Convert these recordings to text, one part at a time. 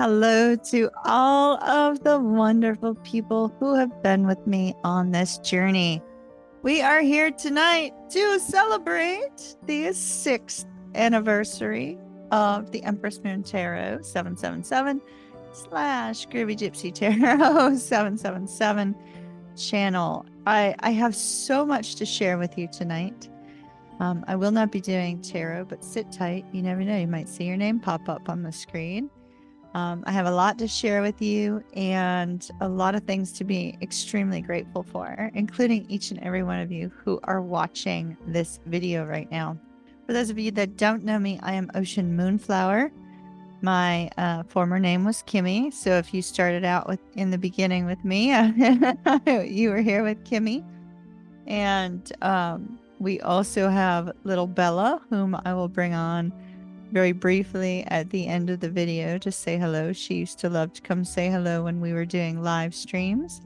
Hello to all of the wonderful people who have been with me on this journey. We are here tonight to celebrate the 6th anniversary of the Empress Moon Tarot 777 slash Groovy Gypsy Tarot 777 channel. I have so much to share with you tonight. I will not be doing tarot, but sit tight. You never know. You might see your name pop up on the screen. I have a lot to share with you and a lot of things to be extremely grateful for, including each and every one of you who are watching this video right now. For those of you that don't know me, I am Ocean Moonflower. My former name was Kimmy, so if you started out in the beginning with me, you were here with Kimmy. And we also have little Bella, whom I will bring on very briefly at the end of the video to say hello. She used to love to come say hello when we were doing live streams.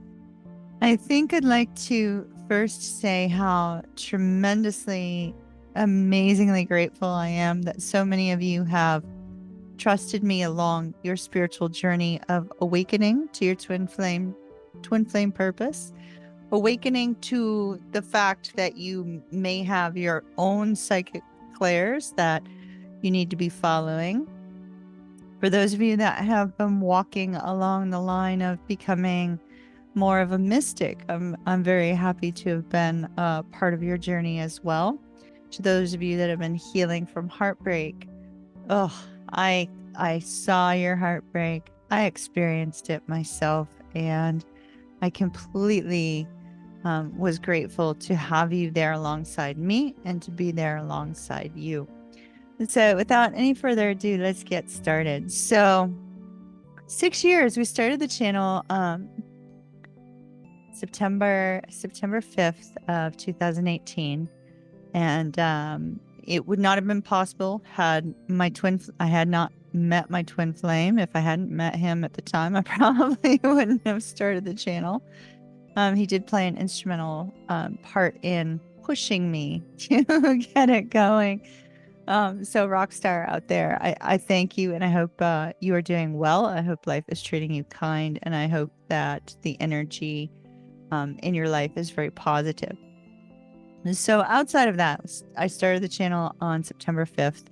I think I'd like to first say how tremendously, amazingly grateful I am that so many of you have trusted me along your spiritual journey of awakening to your twin flame purpose, awakening to the fact that you may have your own psychic clairs that you need to be following. For those of you that have been walking along the line of becoming more of a mystic, I'm very happy to have been a part of your journey as well. To those of you that have been healing from heartbreak, I saw your heartbreak. I experienced it myself, and I completely was grateful to have you there alongside me and to be there alongside you. So without any further ado, let's get started. So 6 years, we started the channel September 5th of 2018. And it would not have been possible had I had not met my twin flame. If I hadn't met him at the time, I probably wouldn't have started the channel. He did play an instrumental part in pushing me to get it going. So Rockstar out there, I thank you, and I hope you are doing well. I hope life is treating you kind, and I hope that the energy in your life is very positive. So outside of that, I started the channel on September 5th.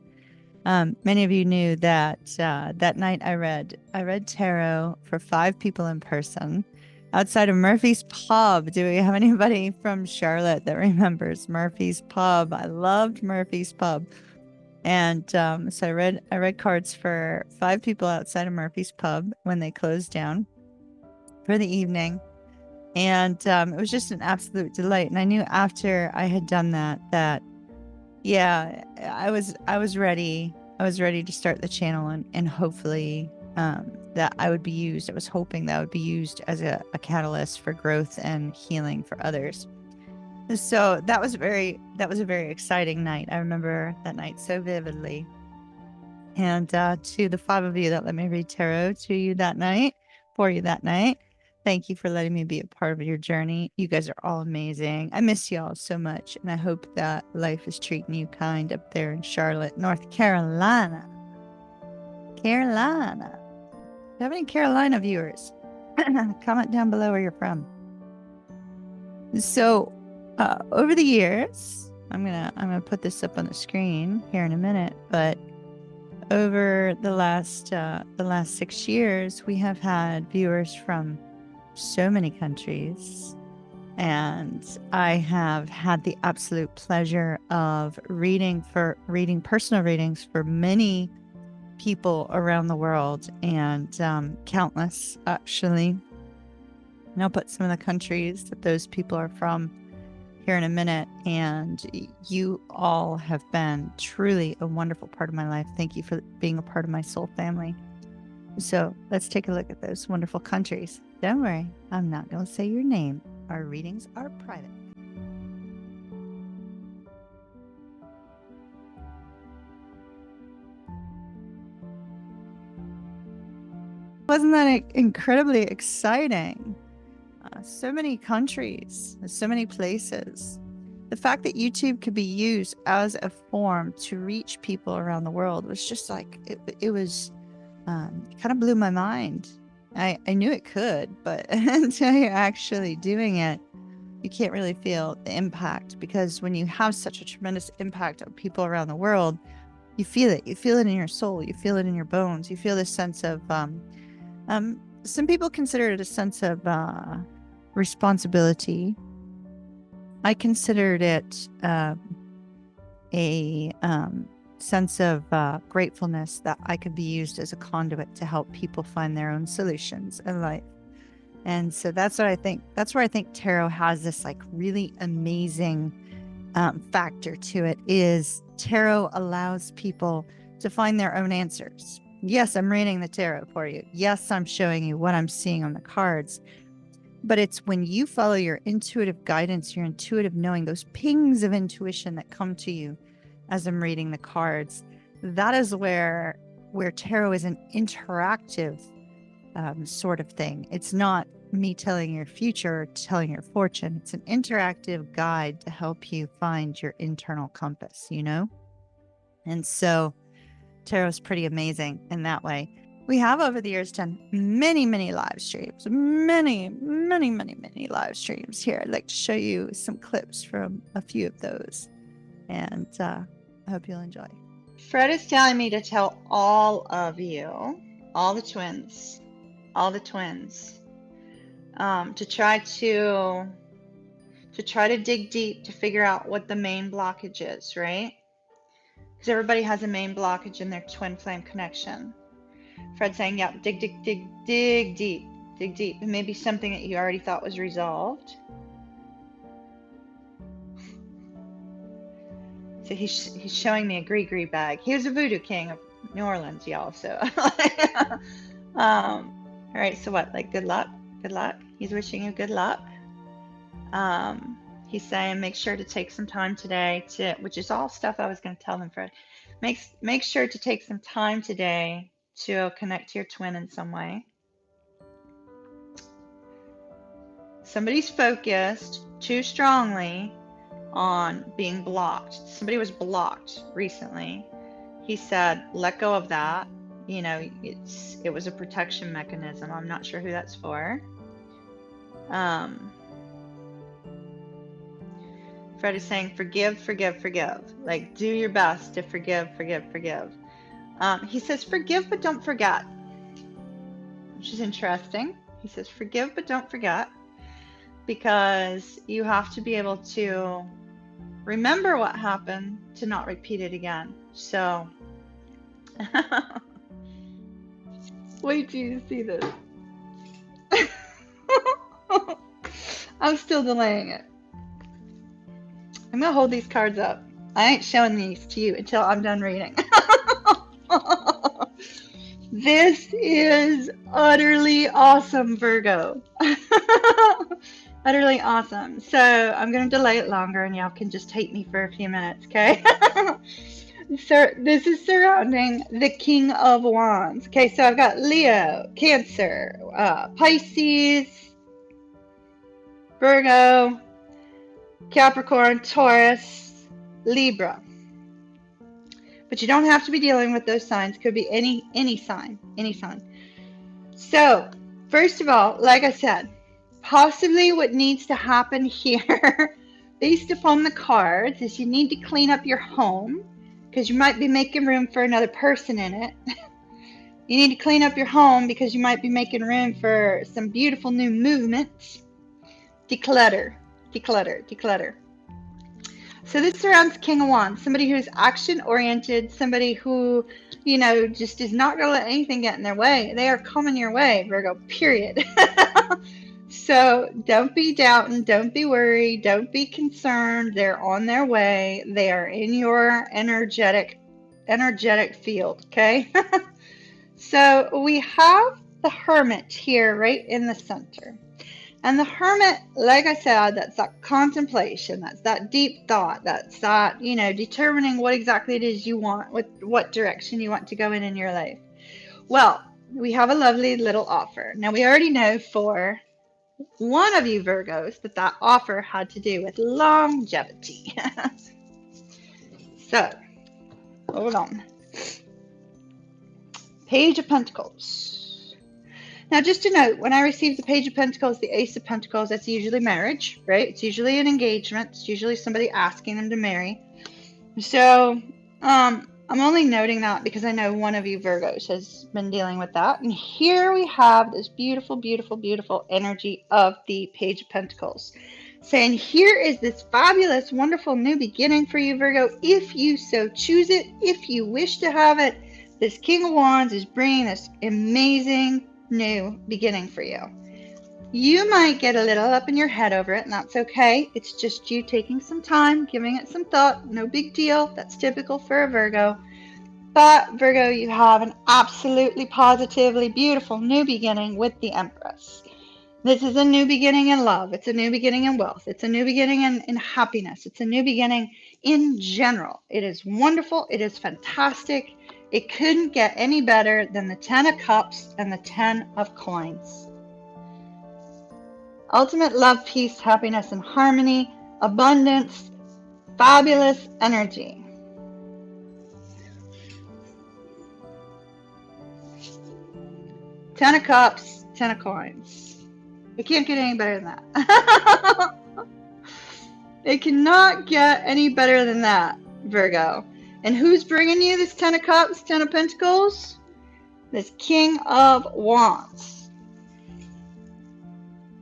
Many of you knew that that night I read tarot for 5 people in person outside of Murphy's Pub. Do we have anybody from Charlotte that remembers Murphy's Pub? I loved Murphy's Pub. And so I read cards for 5 people outside of Murphy's Pub when they closed down for the evening. And it was just an absolute delight. And I knew after I had done that yeah, I was ready. I was ready to start the channel and hopefully that I would be used. I was hoping that I would be used as a catalyst for growth and healing for others. So that was a very exciting night. I remember that night so vividly. And to the 5 of you that let me read tarot to you that night, for you that night, thank you for letting me be a part of your journey. You guys are all amazing. I miss you all so much, and I hope that life is treating you kind up there in Charlotte, North Carolina. Do you have any Carolina viewers? Comment down below where you're from. So over the years, I'm gonna put this up on the screen here in a minute, but over the last 6 years, we have had viewers from so many countries, and I have had the absolute pleasure of reading personal readings for many people around the world, and countless actually. And I'll put some of the countries that those people are from here in a minute, and you all have been truly a wonderful part of my life. Thank you for being a part of my soul family. So let's take a look at those wonderful countries. Don't worry, I'm not going to say your name. Our readings are private. Wasn't that incredibly exciting? So many countries, so many places. The fact that YouTube could be used as a form to reach people around the world was just like, it was it kind of blew my mind. I knew it could, but until you're actually doing it, you can't really feel the impact, because when you have such a tremendous impact on people around the world, you feel it. You feel it in your soul. You feel it in your bones. You feel this sense of, some people consider it a sense of responsibility. I considered it a sense of gratefulness that I could be used as a conduit to help people find their own solutions in life. And so that's what I think. That's where I think tarot has this like really amazing factor to it. Is tarot allows people to find their own answers. Yes, I'm reading the tarot for you. Yes, I'm showing you what I'm seeing on the cards. But it's when you follow your intuitive guidance, your intuitive knowing, those pings of intuition that come to you as I'm reading the cards, that is where tarot is an interactive sort of thing. It's not me telling your future, telling your fortune. It's an interactive guide to help you find your internal compass, you know? And so tarot's pretty amazing in that way. We have over the years done many, many live streams, many live streams here. I'd like to show you some clips from a few of those, and I hope you'll enjoy. Fred is telling me to tell all of you, all the twins, to try to dig deep to figure out what the main blockage is, right? Because everybody has a main blockage in their twin flame connection. Fred's saying, yeah, dig deep. It may be something that you already thought was resolved. So he's showing me a gree bag. He was a voodoo king of New Orleans, y'all. So, all right. So what? Like, good luck. He's wishing you good luck. He's saying make sure to take some time today which is all stuff I was going to tell him, Fred. Make sure to take some time today to connect to your twin in some way. Somebody's focused too strongly on being blocked. Somebody was blocked recently. He said, let go of that. You know, it was a protection mechanism. I'm not sure who that's for. Fred is saying, forgive. Like, do your best to forgive. He says, forgive, but don't forget, which is interesting. He says, forgive, but don't forget, because you have to be able to remember what happened to not repeat it again. So, wait till you see this. I'm still delaying it. I'm going to hold these cards up. I ain't showing these to you until I'm done reading. This is utterly awesome, Virgo. Utterly awesome. So I'm going to delay it longer and y'all can just hate me for a few minutes, okay? So this is surrounding the King of Wands. Okay, so I've got Leo, Cancer, Pisces, Virgo, Capricorn, Taurus, Libra. But you don't have to be dealing with those signs. Could be any sign. So, first of all, like I said, possibly what needs to happen here, based upon the cards, is you need to clean up your home, because you might be making room for another person in it. You need to clean up your home because you might be making room for some beautiful new movements. Declutter. So this surrounds King of Wands, somebody who's action-oriented, somebody who, you know, just is not going to let anything get in their way. They are coming your way, Virgo, period. So don't be doubting, don't be worried, don't be concerned. They're on their way. They are in your energetic field, okay? So we have the Hermit here right in the center. And the Hermit, like I said, that's that contemplation, that's that deep thought, that's that, you know, determining what exactly it is you want, what direction you want to go in your life. Well, we have a lovely little offer. Now, we already know for one of you Virgos that offer had to do with longevity. So, hold on. Page of Pentacles. Now, just to note, when I receive the Page of Pentacles, the Ace of Pentacles, that's usually marriage, right? It's usually an engagement. It's usually somebody asking them to marry. So, I'm only noting that because I know one of you Virgos has been dealing with that. And here we have this beautiful, beautiful, beautiful energy of the Page of Pentacles. Saying, here is this fabulous, wonderful new beginning for you, Virgo, if you so choose it, if you wish to have it. This King of Wands is bringing this amazing new beginning for you. You might get a little up in your head over it, and that's okay. It's just you taking some time, giving it some thought. No big deal. That's typical for a Virgo. But, Virgo, you have an absolutely positively beautiful new beginning with the Empress. This is a new beginning in love. It's a new beginning in wealth. It's a new beginning in happiness. It's a new beginning in general. It is wonderful. It is fantastic. It couldn't get any better than the 10 of Cups and the 10 of Coins. Ultimate love, peace, happiness, and harmony, abundance, fabulous energy. Ten of Cups, 10 of Coins. It can't get any better than that. It cannot get any better than that, Virgo. And who's bringing you this 10 of Cups, 10 of Pentacles? This King of Wands.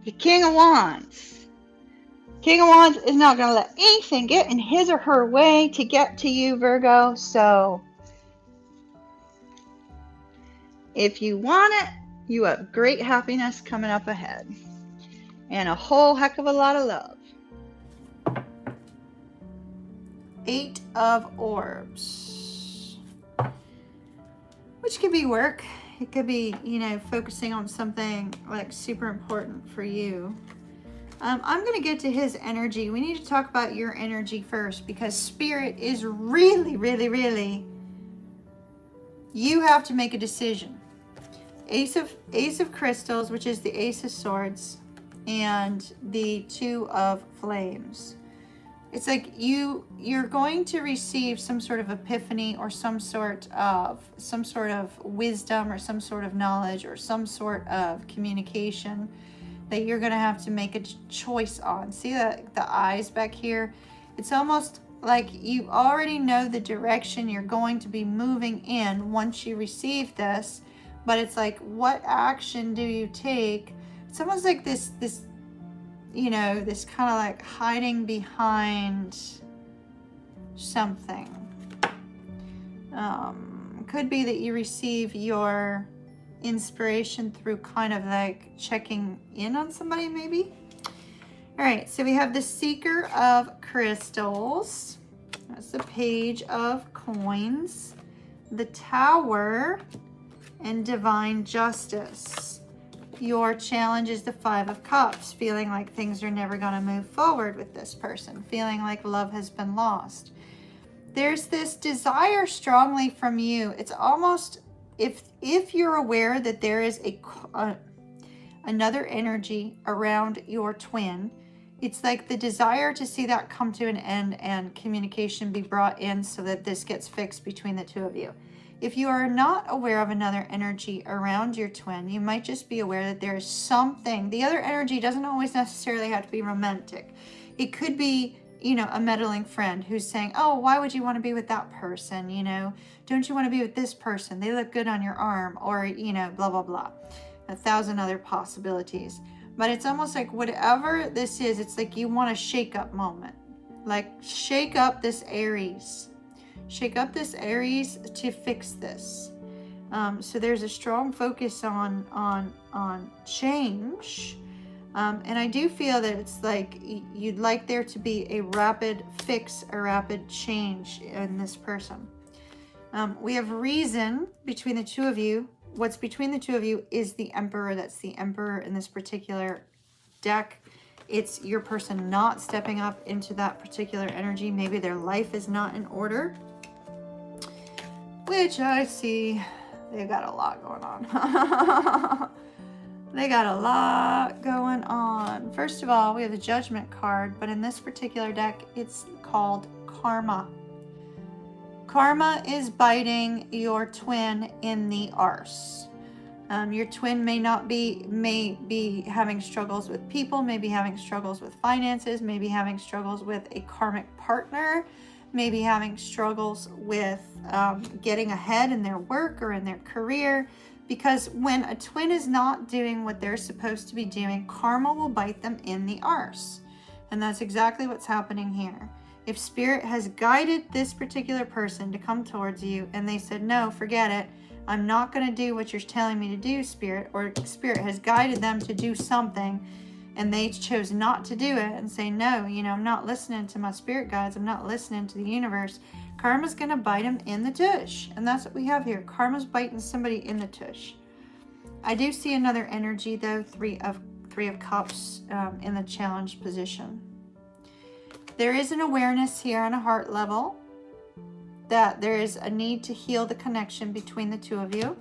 The King of Wands. King of Wands is not going to let anything get in his or her way to get to you, Virgo. So, if you want it, you have great happiness coming up ahead. And a whole heck of a lot of love. 8 of Orbs. Which could be work. It could be, focusing on something like super important for you. I'm going to get to his energy. We need to talk about your energy first because Spirit is really, really, really, you have to make a decision. Ace of Crystals, which is the Ace of Swords, and the 2 of Flames. It's like you're going to receive some sort of epiphany or some sort of wisdom or some sort of knowledge or some sort of communication that you're going to have to make a choice on. See the eyes back here? It's almost like you already know the direction you're going to be moving in once you receive this, but it's like, what action do you take? It's almost like this this kind of like hiding behind something. Could be that you receive your inspiration through kind of like checking in on somebody, maybe. All right, so we have the Seeker of Crystals. That's the Page of Coins, the Tower, and Divine Justice. Your challenge is the 5 of Cups, feeling like things are never going to move forward with this person, feeling like love has been lost. There's this desire strongly from you. It's almost, if you're aware that there is another energy around your twin, it's like the desire to see that come to an end and communication be brought in so that this gets fixed between the two of you. If you are not aware of another energy around your twin, you might just be aware that there is something. The other energy doesn't always necessarily have to be romantic. It could be, a meddling friend who's saying, oh, why would you want to be with that person? Don't you want to be with this person? They look good on your arm, or, blah, blah, blah. 1,000 other possibilities. But it's almost like whatever this is, it's like you want a shake-up moment. Like, shake up this Aries. Shake up this Aries to fix this. So there's a strong focus on change. And I do feel that it's like you'd like there to be a rapid fix, a rapid change in this person. We have reason between the two of you. What's between the two of you is the Emperor. That's the Emperor in this particular deck. It's your person not stepping up into that particular energy. Maybe their life is not in order. Which I see they've got a lot going on. They got a lot going on. First of all, we have the Judgment card, but in this particular deck, it's called Karma. Karma is biting your twin in the arse. Your twin may be having struggles with people, may be having struggles with finances, may be having struggles with a karmic partner, may be having struggles with getting ahead in their work or in their career. Because when a twin is not doing what they're supposed to be doing, karma will bite them in the arse. And that's exactly what's happening here. If Spirit has guided this particular person to come towards you and they said, no, forget it, I'm not going to do what you're telling me to do, Spirit, or Spirit has guided them to do something and they chose not to do it and say, no, I'm not listening to my spirit guides, I'm not listening to the universe, karma's going to bite them in the tush. And that's what we have here. Karma's biting somebody in the tush. I do see another energy, though, Three of Cups in the challenge position. There is an awareness here on a heart level that there is a need to heal the connection between the two of you.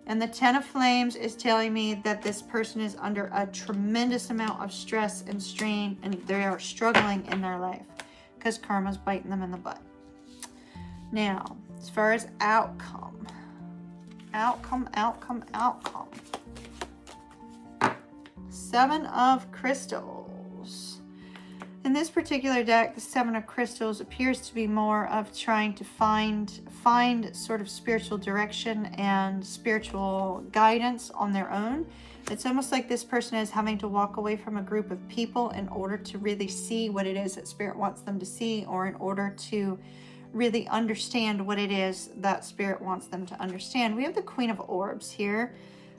And the Ten of Flames is telling me that this person is under a tremendous amount of stress and strain, and they are struggling in their life because karma's biting them in the butt. Now, as far as outcome. Seven of Crystals. In this particular deck, the Seven of Crystals appears to be more of trying to find sort of spiritual direction and spiritual guidance on their own. It's almost like this person is having to walk away from a group of people in order to really see what it is that Spirit wants them to see, or in order to really understand what it is that Spirit wants them to understand. We have the Queen of Orbs here.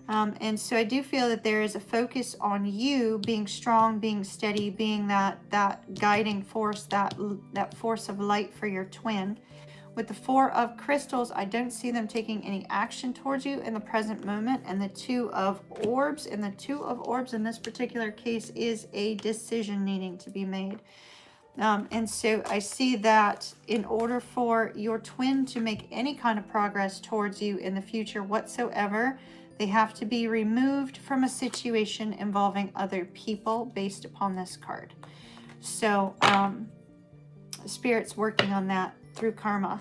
And so I do feel that there is a focus on you being strong, being steady, being that guiding force, that force of light for your twin. With the Four of Crystals, I don't see them taking any action towards you in the present moment. And the Two of Orbs, and the Two of Orbs in this particular case is a decision needing to be made. And so I see that in order for your twin to make any kind of progress towards you in the future whatsoever, they have to be removed from a situation involving other people based upon this card. So Spirit's working on that through karma.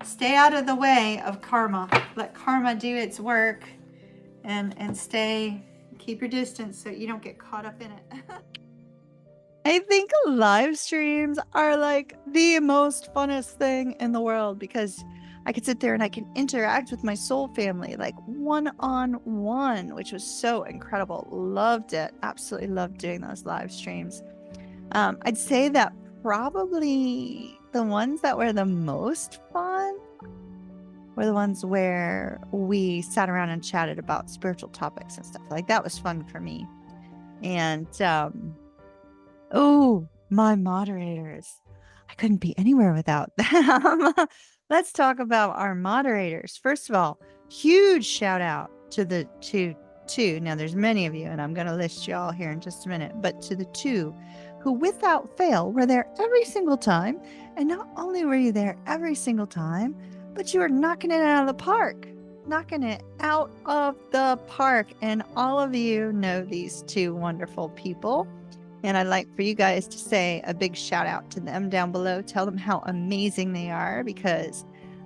Stay out of the way of karma. Let karma do its work, and keep your distance so you don't get caught up in it. I think live streams are like the most funnest thing in the world, because I could sit there and I can interact with my soul family like one-on-one, which was so incredible. Loved it. Absolutely loved doing those live streams. I'd say that probably the ones that were the most fun were the ones where we sat around and chatted about spiritual topics and stuff. Like, that was fun for me. And oh, my moderators. I couldn't be anywhere without them. Let's talk about our moderators. First of all, huge shout out to the two. Now, there's many of you, and I'm going to list you all here in just a minute, but to the two who, without fail, were there every single time. And not only were you there every single time, but you were knocking it out of the park. Knocking it out of the park. And all of you know these two wonderful people. And I'd like for you guys to say a big shout out to them down below. Tell them how amazing they are, because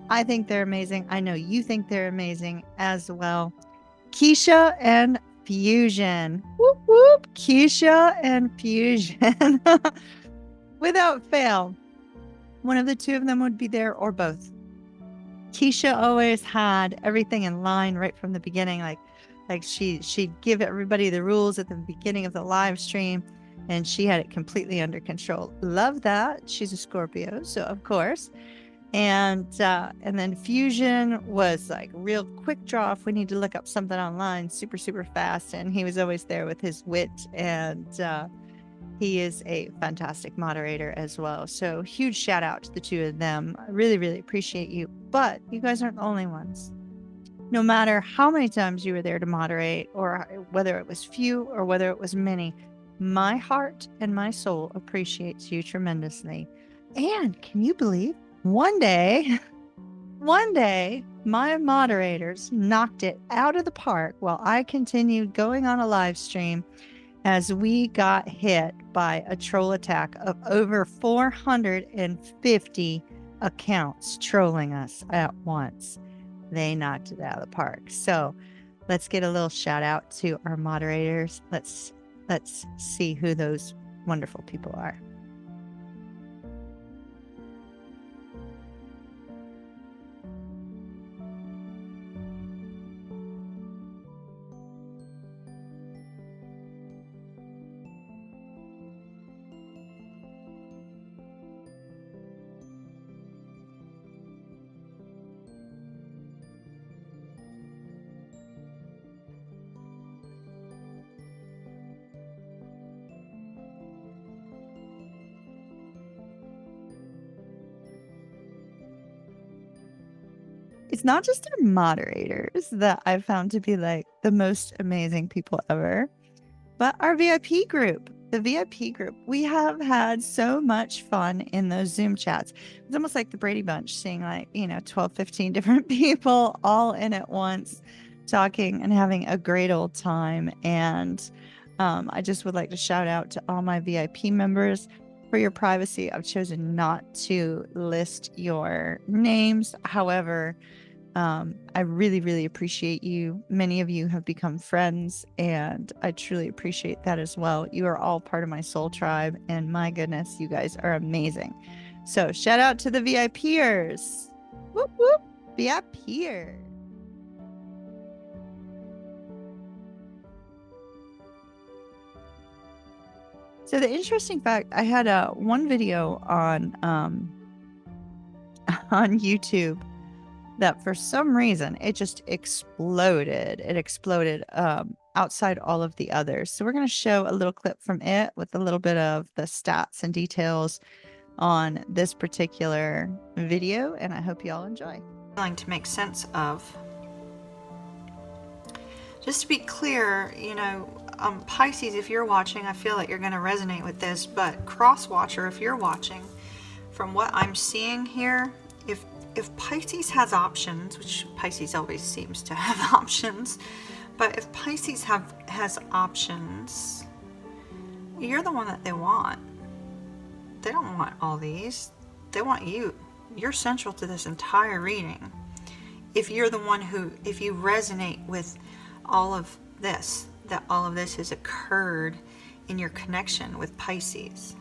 I think they're amazing. I know you think they're amazing as well. Keisha and Fusion. Whoop, whoop. Keisha and Fusion. Without fail, one of the two of them would be there, or both. Keisha always had everything in line right from the beginning. Like she'd give everybody the rules at the beginning of the live stream, and she had it completely under control. Love that. She's a Scorpio, so of course. And then Fusion was like real quick draw if we need to look up something online, super, super fast. And he was always there with his wit, and he is a fantastic moderator as well. So huge shout out to the two of them. I really, really appreciate you. But you guys aren't the only ones. No matter how many times you were there to moderate, or whether it was few or whether it was many, my heart and my soul appreciates you tremendously. And can you believe one day, my moderators knocked it out of the park while I continued going on a live stream, as we got hit by a troll attack of over 450 accounts trolling us at once. They knocked it out of the park. So let's get a little shout out to our moderators. Let's see who those wonderful people are. It's not just our moderators that I've found to be like the most amazing people ever, but our VIP group. The VIP group, we have had so much fun in those Zoom chats. It's almost like the Brady Bunch, seeing like, 12, 15 different people all in at once, talking and having a great old time. And I just would like to shout out to all my VIP members. For your privacy, I've chosen not to list your names. However, I really, really appreciate you. Many of you have become friends, and I truly appreciate that as well. You are all part of my soul tribe, and my goodness, you guys are amazing. So shout out to the VIPers. Whoop, whoop, VIPers. So the interesting fact, I had one video on on YouTube that for some reason it just exploded. It exploded outside all of the others. So we're going to show a little clip from it with a little bit of the stats and details on this particular video, and I hope you all enjoy. To make sense of. Just to be clear, Pisces, if you're watching, I feel like you're going to resonate with this, but cross-watcher, if you're watching, from what I'm seeing here, if Pisces has options, which Pisces always seems to have options, but if Pisces has options, you're the one that they want. They don't want all these. They want you. You're central to this entire reading. If you're the one if you resonate with all of this, that all of this has occurred in your connection with Pisces.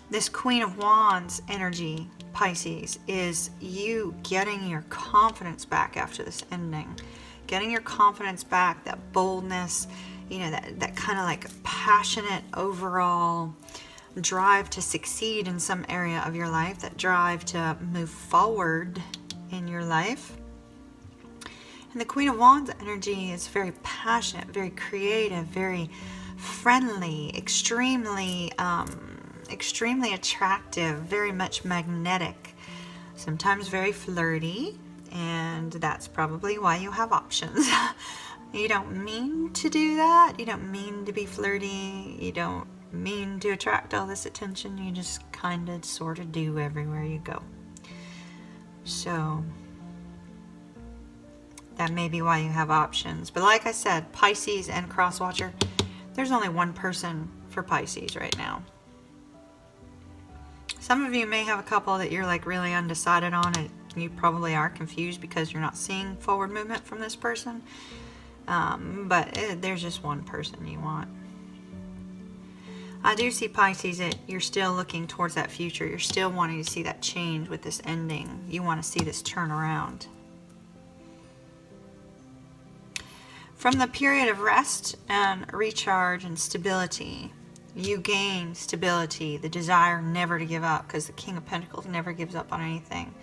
This Queen of Wands energy, Pisces, is you getting your confidence back after this ending. Getting your confidence back, that boldness, that kind of like passionate overall drive to succeed in some area of your life, that drive to move forward in your life. And the Queen of Wands energy is very passionate, very creative, very friendly, extremely attractive, very much magnetic, sometimes very flirty, and that's probably why you have options. You don't mean to do that. You don't mean to be flirty. You don't mean to attract all this attention. You just kind of sort of do everywhere you go. So that may be why you have options. But like I said, Pisces and Crosswatcher, there's only one person for Pisces right now. Some of you may have a couple that you're like really undecided on, and you probably are confused because you're not seeing forward movement from this person. But there's just one person you want. I do see, Pisces, that you're still looking towards that future. You're still wanting to see that change with this ending. You want to see this turn around. From the period of rest and recharge and stability, you gain stability, the desire never to give up, because the King of Pentacles never gives up on anything.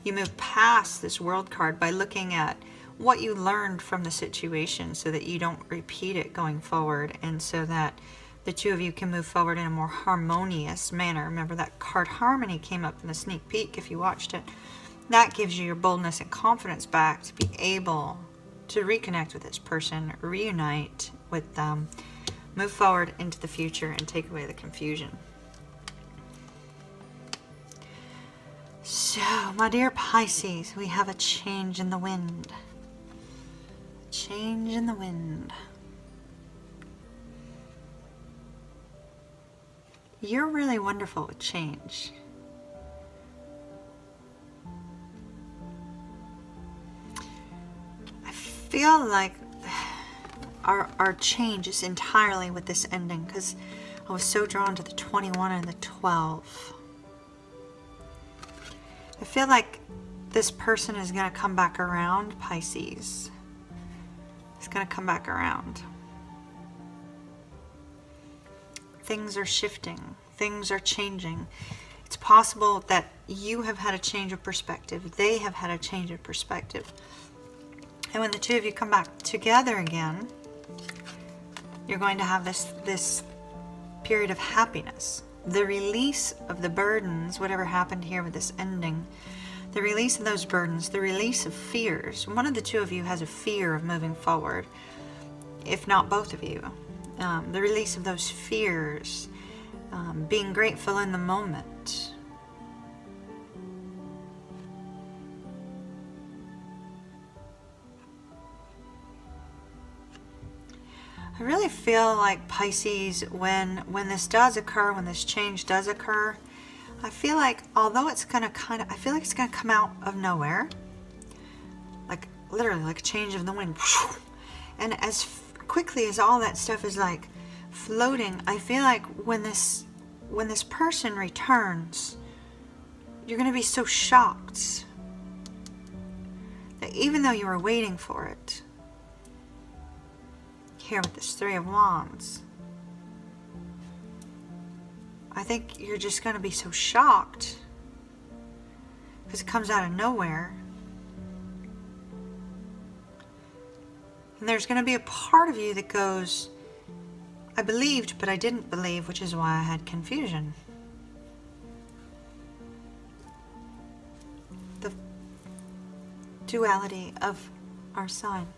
You move past this World card by looking at what you learned from the situation so that you don't repeat it going forward, and so that the two of you can move forward in a more harmonious manner. Remember that card Harmony came up in the sneak peek if you watched it. That gives you your boldness and confidence back to be able to reconnect with this person, reunite with them, move forward into the future, and take away the confusion. So, my dear Pisces, we have a change in the wind. Change in the wind. You're really wonderful with change. I feel like our change is entirely with this ending, because I was so drawn to the 21 and the 12. I feel like this person is going to come back around, Pisces. It's going to come back around. Things are shifting. Things are changing. It's possible that you have had a change of perspective. They have had a change of perspective. And when the two of you come back together again, you're going to have this period of happiness. The release of the burdens, whatever happened here with this ending, the release of those burdens, the release of fears. One of the two of you has a fear of moving forward, if not both of you. The release of those fears, being grateful in the moment. I really feel like Pisces, when this does occur, when this change does occur, I feel like although it's going to I feel like it's going to come out of nowhere. Like literally like a change of the wind. And as quickly as all that stuff is like floating, I feel like when this person returns, you're going to be so shocked that even though you were waiting for it, here with this Three of Wands, I think you're just going to be so shocked because it comes out of nowhere. And there's going to be a part of you that goes, I believed, but I didn't believe, which is why I had confusion. The duality of our sign.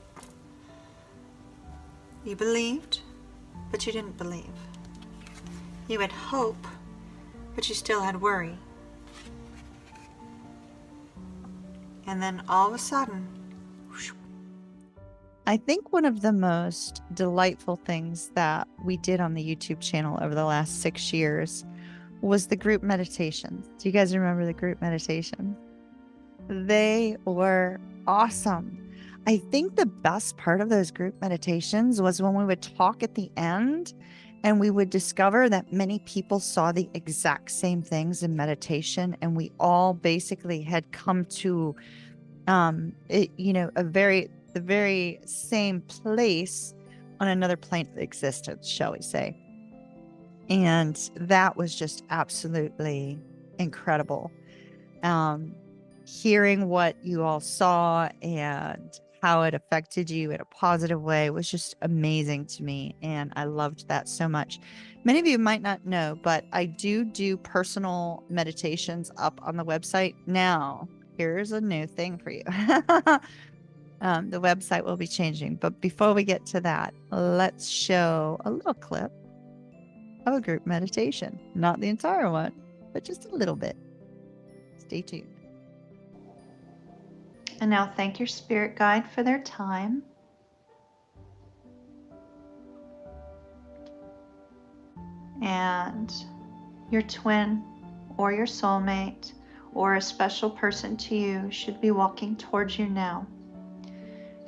You believed, but you didn't believe. You had hope, but you still had worry. And then all of a sudden, whoosh. I think one of the most delightful things that we did on the YouTube channel over the last 6 years was the group meditations. Do you guys remember the group meditations? They were awesome. I think the best part of those group meditations was when we would talk at the end and we would discover that many people saw the exact same things in meditation, and we all basically had come to the very same place on another plane of existence, shall we say. And that was just absolutely incredible. Hearing what you all saw and how it affected you in a positive way was just amazing to me, and I loved that so much. Many of you might not know, but I do personal meditations up on the website now. Here's a new thing for you. The website will be changing, but before we get to that, let's show a little clip of a group meditation. Not the entire one, but just a little bit. Stay tuned. And now thank your spirit guide for their time. And your twin or your soulmate or a special person to you should be walking towards you now.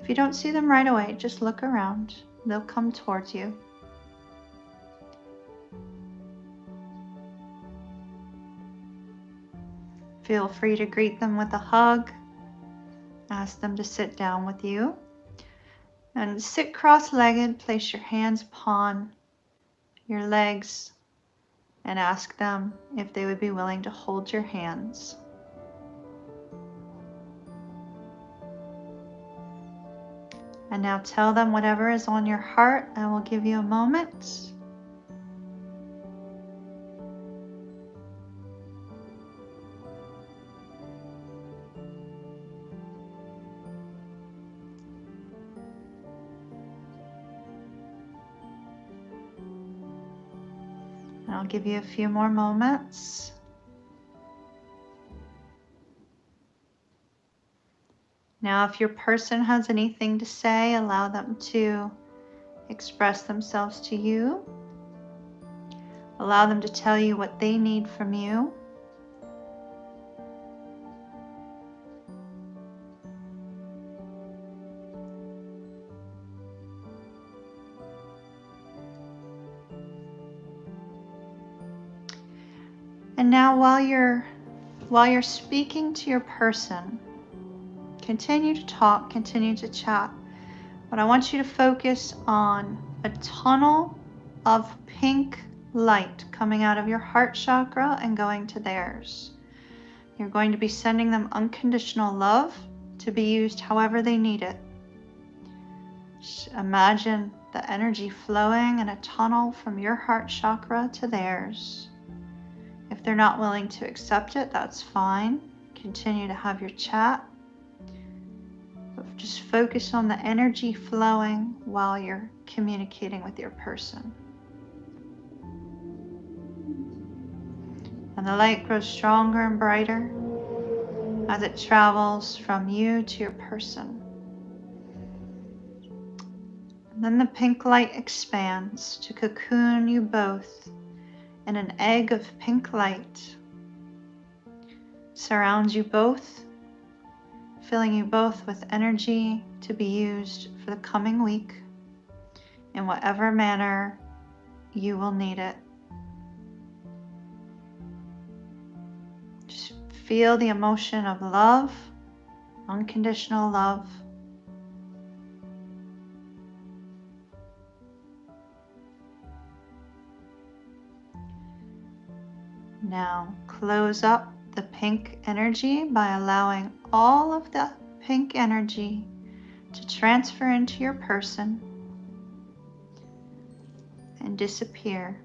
If you don't see them right away, just look around. They'll come towards you. Feel free to greet them with a hug. Ask them to sit down with you. And sit cross-legged. Place your hands upon your legs and ask them if they would be willing to hold your hands. And now tell them whatever is on your heart. I will give you a moment. And I'll give you a few more moments. Now, if your person has anything to say, allow them to express themselves to you. Allow them to tell you what they need from you. And now while you're speaking to your person, continue to talk, continue to chat, but I want you to focus on a tunnel of pink light coming out of your heart chakra and going to theirs. You're going to be sending them unconditional love to be used however they need it. Just imagine the energy flowing in a tunnel from your heart chakra to theirs. If they're not willing to accept it, that's fine. Continue to have your chat. But just focus on the energy flowing while you're communicating with your person. And the light grows stronger and brighter as it travels from you to your person. And then the pink light expands to cocoon you both in an egg of pink light. Surrounds you both, filling you both with energy to be used for the coming week in whatever manner you will need it. Just feel the emotion of love, unconditional love. Now close up the pink energy by allowing all of the pink energy to transfer into your person and disappear.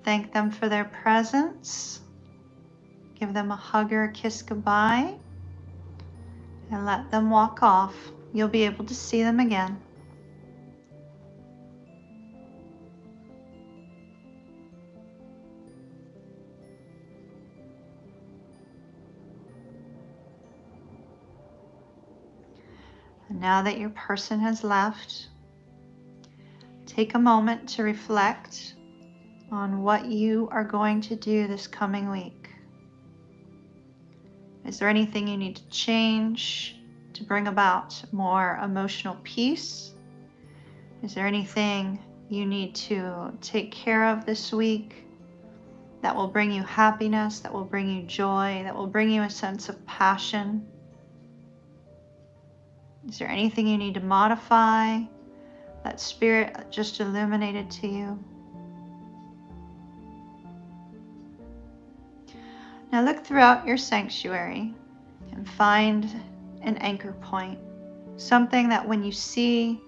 Thank them for their presence. Give them a hug or a kiss goodbye and let them walk off. You'll be able to see them again. And now that your person has left, take a moment to reflect on what you are going to do this coming week. Is there anything you need to change to bring about more emotional peace? Is there anything you need to take care of this week that will bring you happiness, that will bring you joy, that will bring you a sense of passion? Is there anything you need to modify that Spirit just illuminated to you? Now look throughout your sanctuary and find an anchor point, something that when you see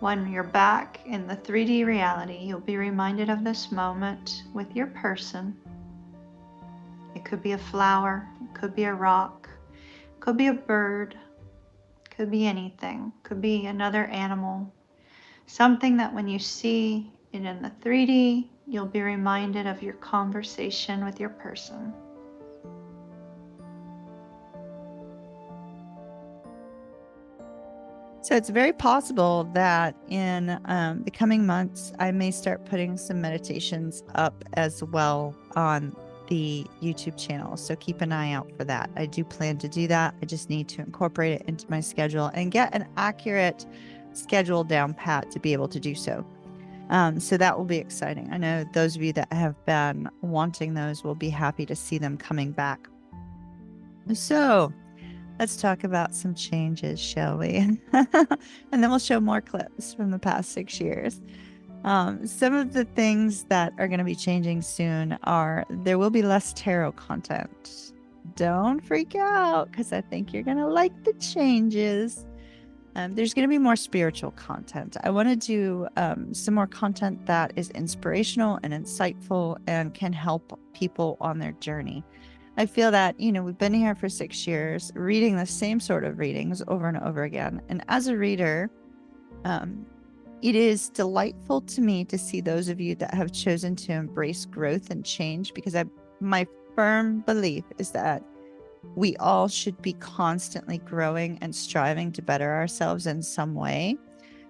when you're back in the 3D reality, you'll be reminded of this moment with your person. It could be a flower, it could be a rock, it could be a bird, it could be anything, it could be another animal. Something that when you see it in the 3D, you'll be reminded of your conversation with your person. So it's very possible that in the coming months, I may start putting some meditations up as well on the YouTube channel. So keep an eye out for that. I do plan to do that. I just need to incorporate it into my schedule and get an accurate schedule down pat to be able to do so. So that will be exciting. I know those of you that have been wanting those will be happy to see them coming back. So let's talk about some changes, shall we? And then we'll show more clips from the past 6 years. Some of the things that are going to be changing soon are there will be less tarot content. Don't freak out because I think you're going to like the changes. There's going to be more spiritual content. I want to do some more content that is inspirational and insightful and can help people on their journey. I feel that, we've been here for 6 years, reading the same sort of readings over and over again. And as a reader, it is delightful to me to see those of you that have chosen to embrace growth and change, because my firm belief is that we all should be constantly growing and striving to better ourselves in some way.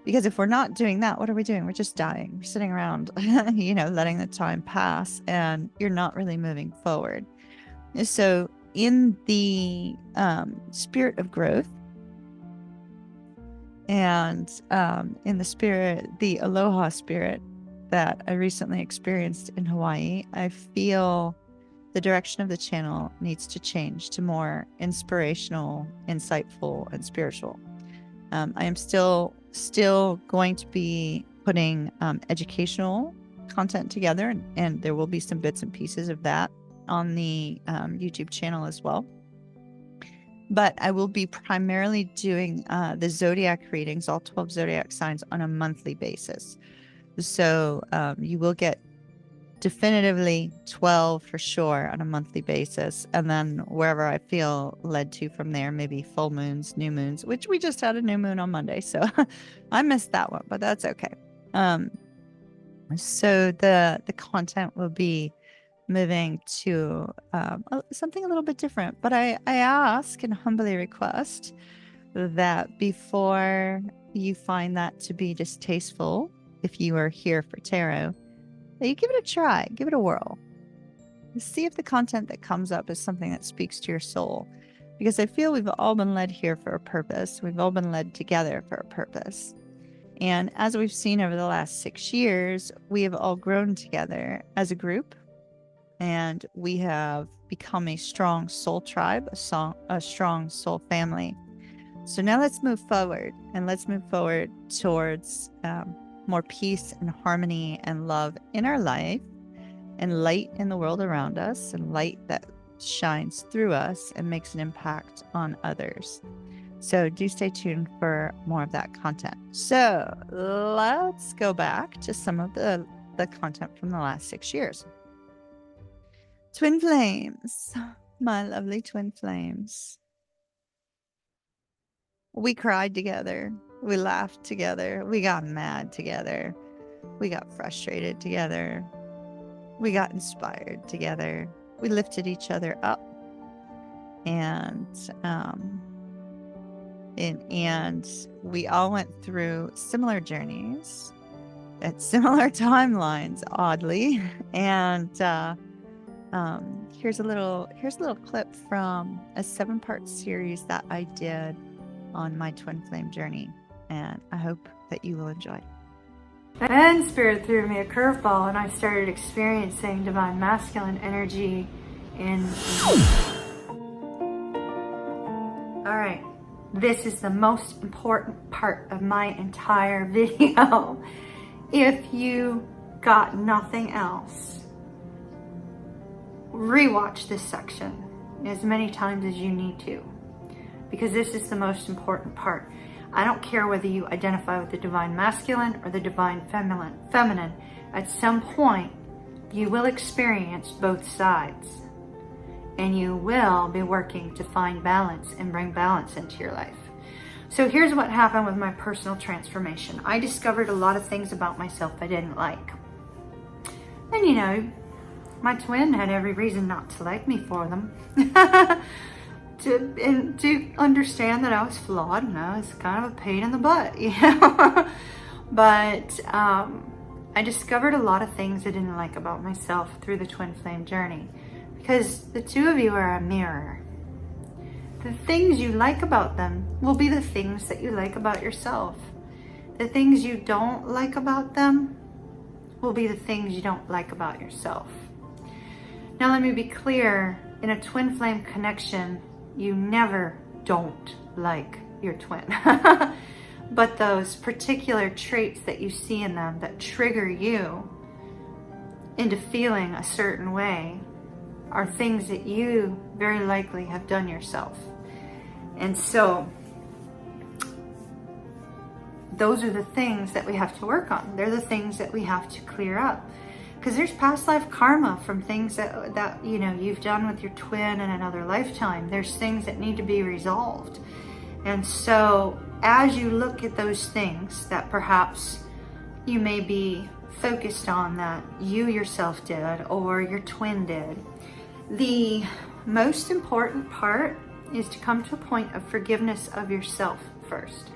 Because if we're not doing that, what are we doing? We're just dying. We're sitting around, letting the time pass, and you're not really moving forward. So in the spirit of growth, and in the Aloha spirit that I recently experienced in Hawaii, I feel the direction of the channel needs to change to more inspirational, insightful, and spiritual. I am still going to be putting educational content together, and there will be some bits and pieces of that on the YouTube channel as well. But I will be primarily doing the zodiac readings, all 12 zodiac signs, on a monthly basis. So you will get definitively 12 for sure on a monthly basis. And then wherever I feel led to from there, maybe full moons, new moons, which we just had a new moon on Monday. So I missed that one, but that's okay. So the content will be moving to something a little bit different. But I ask and humbly request that before you find that to be distasteful, if you are here for tarot, that you give it a try, give it a whirl. See if the content that comes up is something that speaks to your soul. Because I feel we've all been led here for a purpose. We've all been led together for a purpose. And as we've seen over the last 6 years, we have all grown together as a group. And we have become a strong soul tribe, a strong soul family. So now let's move forward, and let's move forward towards more peace and harmony and love in our life, and light in the world around us, and light that shines through us and makes an impact on others. So do stay tuned for more of that content. So let's go back to some of the content from the last 6 years. Twin flames, my lovely twin flames. We cried together. We laughed together. We got mad together. We got frustrated together. We got inspired together. We lifted each other up. And we all went through similar journeys at similar timelines, oddly. And here's a little clip from a 7-part series that I did on my twin flame journey, and I hope that you will enjoy. And Spirit threw me a curveball, and I started experiencing divine masculine energy in. All right, this is the most important part of my entire video. If you got nothing else, rewatch this section as many times as you need to, because this is the most important part. I don't care whether you identify with the divine masculine or the divine feminine. At some point, you will experience both sides, and you will be working to find balance and bring balance into your life. So here's what happened with my personal transformation. I discovered a lot of things about myself I didn't like. And my twin had every reason not to like me for them. to understand that I was flawed and I was kind of a pain in the butt, But I discovered a lot of things I didn't like about myself through the twin flame journey, because the two of you are a mirror. The things you like about them will be the things that you like about yourself. The things you don't like about them will be the things you don't like about yourself. Now let me be clear, in a twin flame connection, you never don't like your twin. But those particular traits that you see in them that trigger you into feeling a certain way are things that you very likely have done yourself. And so those are the things that we have to work on. They're the things that we have to clear up. Because there's past life karma from things that you've done with your twin in another lifetime. There's things that need to be resolved. And so as you look at those things that perhaps you may be focused on that you yourself did or your twin did, the most important part is to come to a point of forgiveness of yourself first.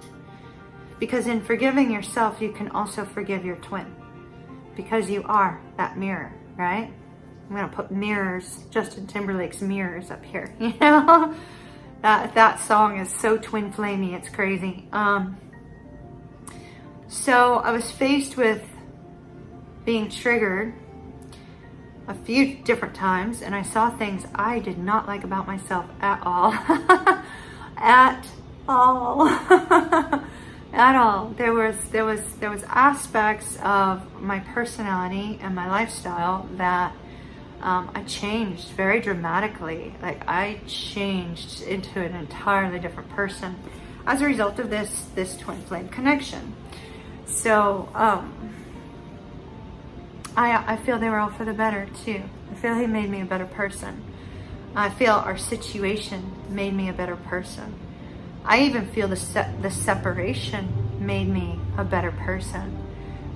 Because in forgiving yourself, you can also forgive your twin. Because you are that mirror, right? I'm gonna put mirrors, Justin Timberlake's Mirrors up here, you know? That song is so twin flamey, it's crazy. So I was faced with being triggered a few different times, and I saw things I did not like about myself at all. At all. At all. There was aspects of my personality and my lifestyle that I changed very dramatically. Like, I changed into an entirely different person as a result of this twin flame connection. So I feel they were all for the better too. I feel he made me a better person. I feel our situation made me a better person. I even feel the separation made me a better person.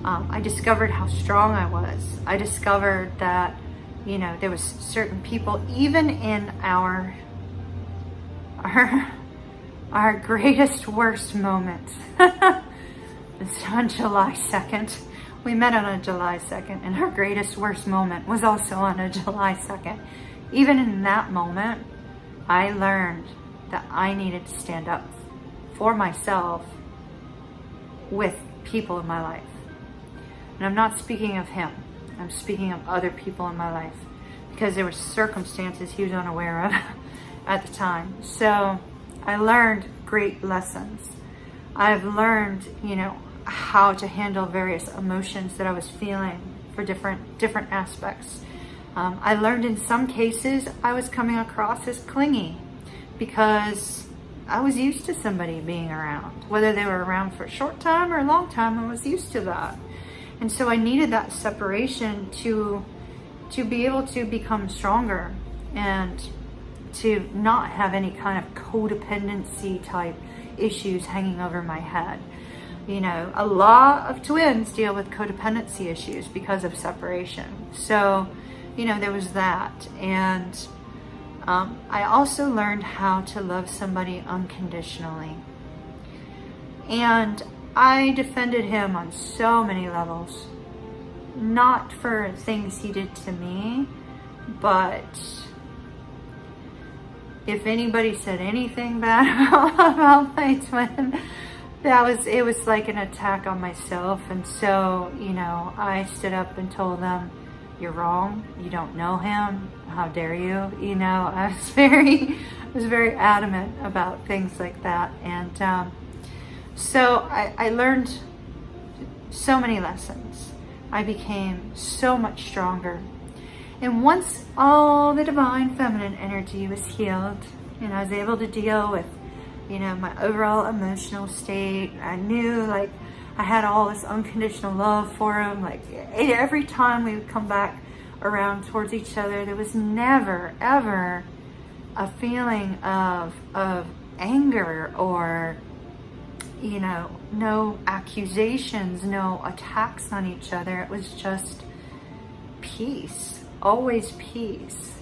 I discovered how strong I was. I discovered that, you know, there was certain people, even in our greatest, worst moments. It's on July 2nd. We met on a July 2nd, and our greatest, worst moment was also on a July 2nd. Even in that moment, I learned that I needed to stand up for myself with people in my life. And I'm not speaking of him. I'm speaking of other people in my life, because there were circumstances he was unaware of at the time. So I learned great lessons. I've learned, you know, how to handle various emotions that I was feeling for different aspects. I learned in some cases I was coming across as clingy because I was used to somebody being around. Whether they were around for a short time or a long time, I was used to that. And so I needed that separation to be able to become stronger and to not have any kind of codependency type issues hanging over my head. You know, a lot of twins deal with codependency issues because of separation. So, you know, there was that. And I also learned how to love somebody unconditionally. And I defended him on so many levels. Not for things he did to me, but if anybody said anything bad about my twin, it was like an attack on myself. And so, you know, I stood up and told them, "You're wrong. You don't know him. How dare you?" You know, I was very adamant about things like that. And so I learned so many lessons. I became so much stronger. And once all the divine feminine energy was healed, and I was able to deal with, you know, my overall emotional state, I knew, like, I had all this unconditional love for him. Like, every time we would come back around towards each other, there was never, ever a feeling of anger or, you know, no accusations, no attacks on each other. It was just peace, always peace.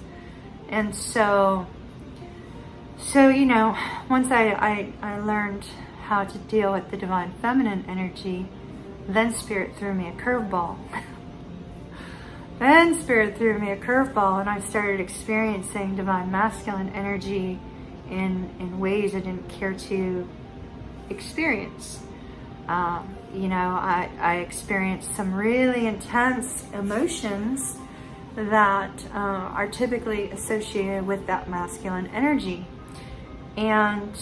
And so, you know, once I learned how to deal with the divine feminine energy, then Spirit threw me a curveball. And I started experiencing divine masculine energy in ways I didn't care to experience. You know, I experienced some really intense emotions that are typically associated with that masculine energy. And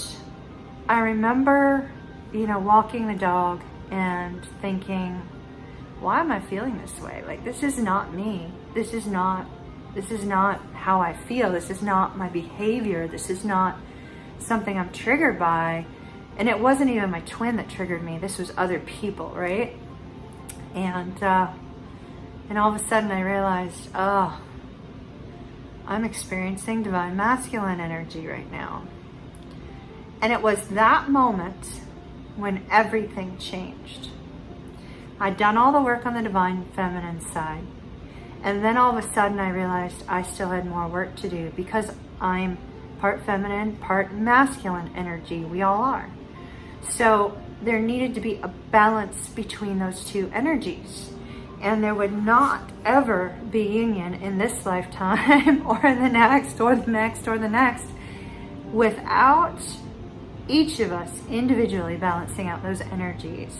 I remember, you know, walking the dog and thinking, why am I feeling this way? Like, this is not me. This is not how I feel. This is not my behavior. This is not something I'm triggered by. And it wasn't even my twin that triggered me. This was other people, right? And all of a sudden I realized, oh, I'm experiencing divine masculine energy right now. And it was that moment when everything changed. I'd done all the work on the divine feminine side. And then all of a sudden I realized I still had more work to do, because I'm part feminine, part masculine energy. We all are. So there needed to be a balance between those two energies. And there would not ever be union in this lifetime or the next or the next or the next without each of us individually balancing out those energies.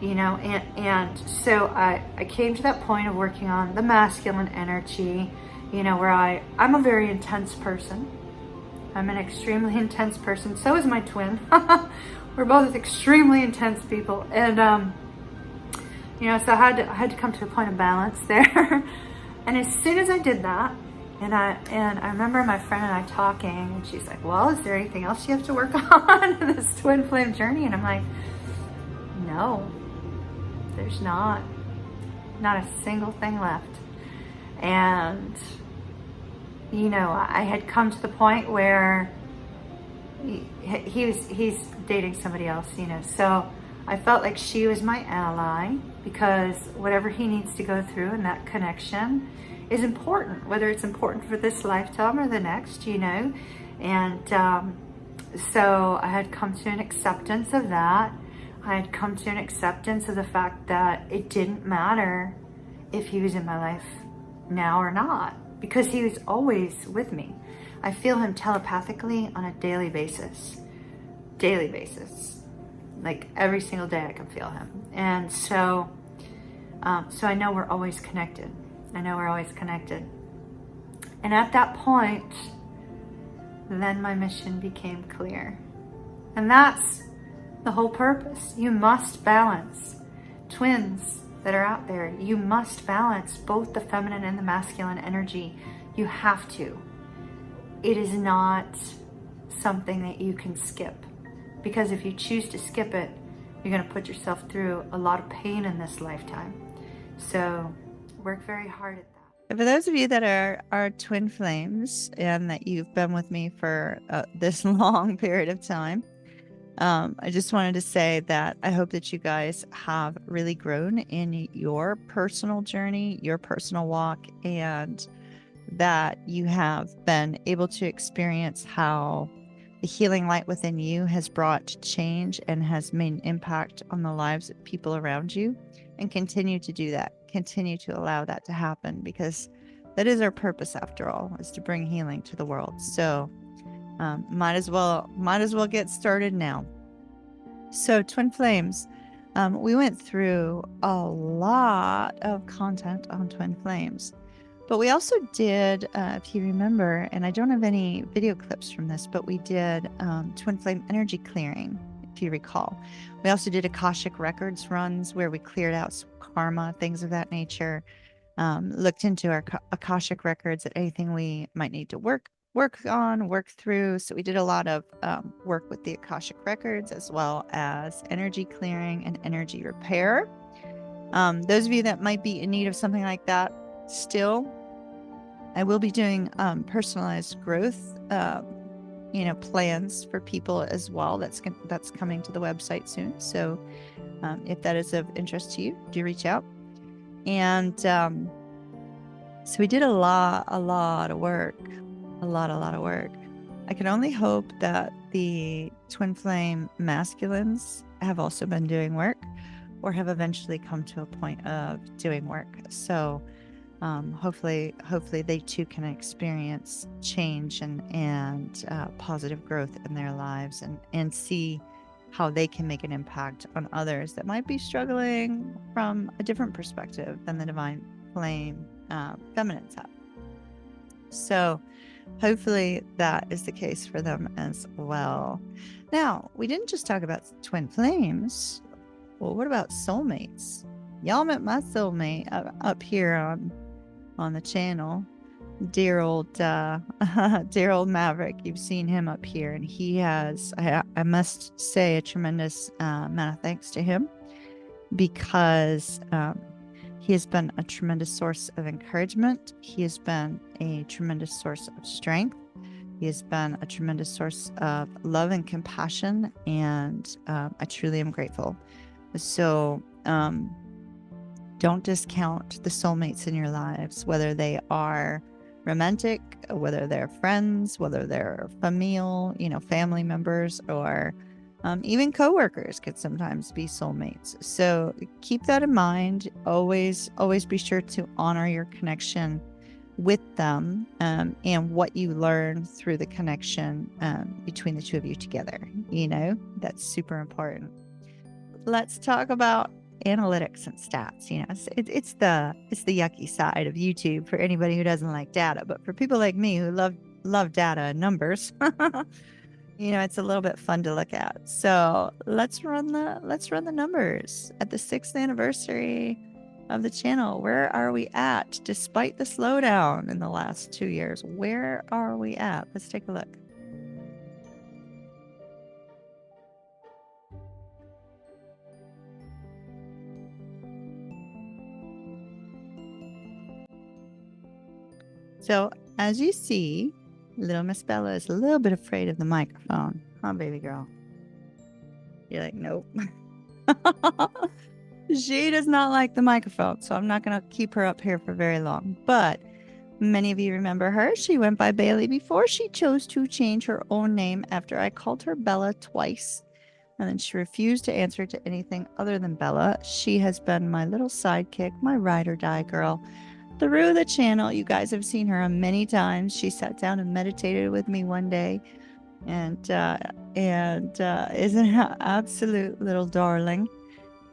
You know, and so I came to that point of working on the masculine energy, you know, where I'm a very intense person. I'm an extremely intense person. So is my twin. We're both extremely intense people. And, you know, so I had to come to a point of balance there. And as soon as I did that, and I remember my friend and I talking, and she's like, well, is there anything else you have to work on in this twin flame journey? And I'm like, no, there's not a single thing left. And, you know, I had come to the point where he's dating somebody else, you know, so I felt like she was my ally, because whatever he needs to go through in that connection is important, whether it's important for this lifetime or the next, you know. And so I had come to an acceptance of that. I had come to an acceptance of the fact that it didn't matter if he was in my life now or not, because he was always with me. I feel him telepathically on a daily basis. Like every single day I can feel him. And so I know we're always connected. And at that point, then my mission became clear. And that's the whole purpose. You must balance. Twins that are out there, you must balance both the feminine and the masculine energy. You have to. It is not something that you can skip, because if you choose to skip it, you're going to put yourself through a lot of pain in this lifetime. So work very hard at that. For those of you that are twin flames and that you've been with me for this long period of time, I just wanted to say that I hope that you guys have really grown in your personal journey, your personal walk, and that you have been able to experience how the healing light within you has brought change and has made an impact on the lives of people around you, and continue to do that. Continue to allow that to happen, because that is our purpose after all, is to bring healing to the world. So might as well get started now. So twin flames, we went through a lot of content on twin flames, but we also did, if you remember, and I don't have any video clips from this, but we did twin flame energy clearing, if you recall. We also did Akashic Records runs where we cleared out some karma, things of that nature, looked into our Akashic Records at anything we might need to work through. So we did a lot of work with the Akashic Records, as well as energy clearing and energy repair. Those of you that might be in need of something like that still, I will be doing personalized growth plans for people as well. That's coming to the website soon. So if that is of interest to you, do reach out. And so we did a lot of work. A lot of work. I can only hope that the twin flame masculines have also been doing work, or have eventually come to a point of doing work. So hopefully they too can experience change and positive growth in their lives, and see how they can make an impact on others that might be struggling from a different perspective than the divine flame feminines have. So hopefully that is the case for them as well. Now, we didn't just talk about twin flames. Well, what about soulmates? Y'all met my soulmate up here on the channel. Dear old Maverick. You've seen him up here, and he has, I must say, a tremendous amount of thanks to him, because he has been a tremendous source of encouragement. He has been a tremendous source of strength. He has been a tremendous source of love and compassion, and I truly am grateful. So don't discount the soulmates in your lives, whether they are romantic, whether they're friends, whether they're familial, family members, or Even coworkers could sometimes be soulmates. So keep that in mind. Always be sure to honor your connection with them, and what you learn through the connection between the two of you together. That's super important. Let's talk about analytics and stats. It's the yucky side of YouTube for anybody who doesn't like data, but for people like me who love data and numbers, it's a little bit fun to look at. So let's run the numbers at the 6th anniversary of the channel. Where are we at despite the slowdown in the last 2 years? Where are we at? Let's take a look. So as you see, little Miss Bella is a little bit afraid of the microphone. Huh, baby girl? You're like, nope. She does not like the microphone, so I'm not going to keep her up here for very long. But many of you remember her. She went by Bailey before she chose to change her own name after I called her Bella twice. And then she refused to answer to anything other than Bella. She has been my little sidekick, my ride or die girl. Through the channel, you guys have seen her many times. She sat down and meditated with me one day, and isn't an absolute little darling.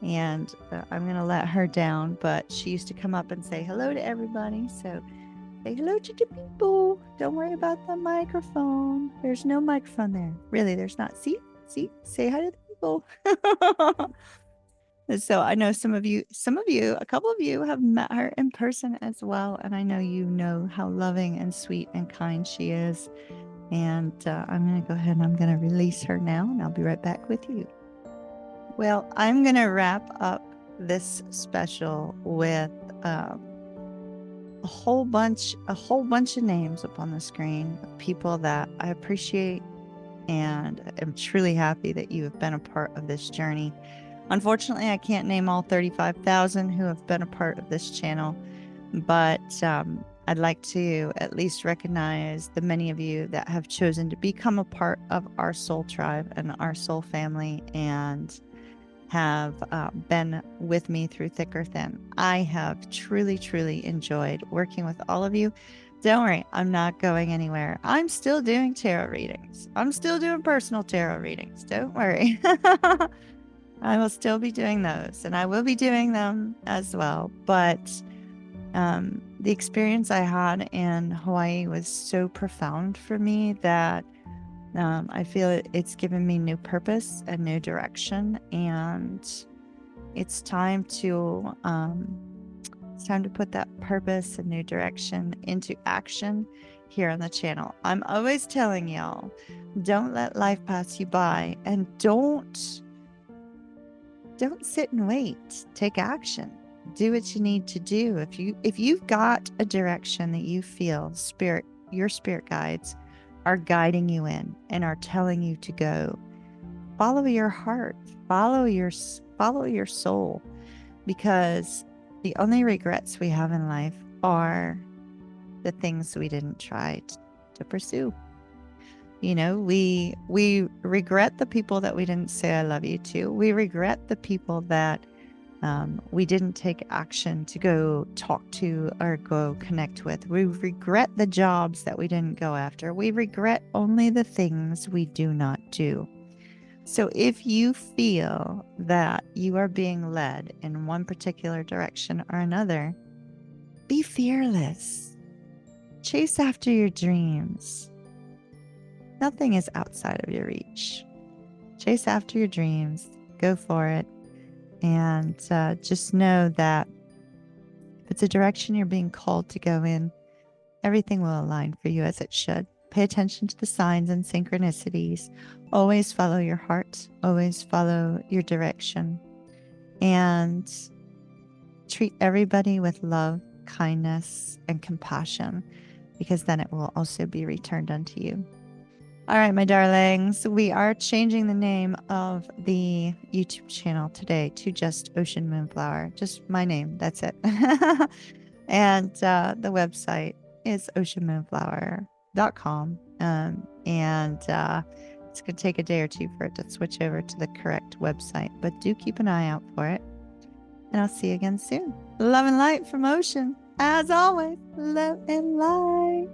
And I'm gonna let her down, but she used to come up and say hello to everybody. So say hello to the people. Don't worry about the microphone. There's no microphone there. Really, there's not. See, say hi to the people. So I know some of you, a couple of you have met her in person as well. And I know you know how loving and sweet and kind she is. And I'm going to go ahead and I'm going to release her now, and I'll be right back with you. Well, I'm going to wrap up this special with a whole bunch of names up on the screen of people that I appreciate and am truly happy that you have been a part of this journey. Unfortunately, I can't name all 35,000 who have been a part of this channel, but I'd like to at least recognize the many of you that have chosen to become a part of our soul tribe and our soul family, and have been with me through thick or thin. I have truly enjoyed working with all of you. Don't worry, I'm not going anywhere. I'm still doing tarot readings. I'm still doing personal tarot readings. Don't worry. I will still be doing those, and I will be doing them as well. But the experience I had in Hawaii was so profound for me that I feel it's given me new purpose and new direction, and it's time to put that purpose and new direction into action here on the channel. I'm always telling y'all, don't let life pass you by, and don't sit and wait. Take action. Do what you need to do. If you've got a direction that you feel your spirit guides are guiding you in and are telling you to go, follow your heart, follow your soul, because the only regrets we have in life are the things we didn't try to pursue. We regret the people that we didn't say I love you to. We regret the people that we didn't take action to go talk to or go connect with. We regret the jobs that we didn't go after. We regret only the things we do not do. So if you feel that you are being led in one particular direction or another, be fearless. Chase after your dreams. Nothing is outside of your reach. Chase after your dreams. Go for it. And just know that if it's a direction you're being called to go in, everything will align for you as it should. Pay attention to the signs and synchronicities. Always follow your heart. Always follow your direction. And treat everybody with love, kindness, and compassion, because then it will also be returned unto you. All right, my darlings, we are changing the name of the YouTube channel today to just Ocean Moonflower. Just my name. That's it. And the website is oceanmoonflower.com. And it's It's going to take a day or two for it to switch over to the correct website, but do keep an eye out for it. And I'll see you again soon. Love and light from Ocean. As always, love and light.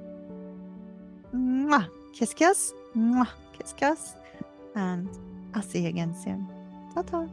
Mwah. Kiss, kiss. Mwah. Kiss, kiss. And I'll see you again soon. Ta-ta.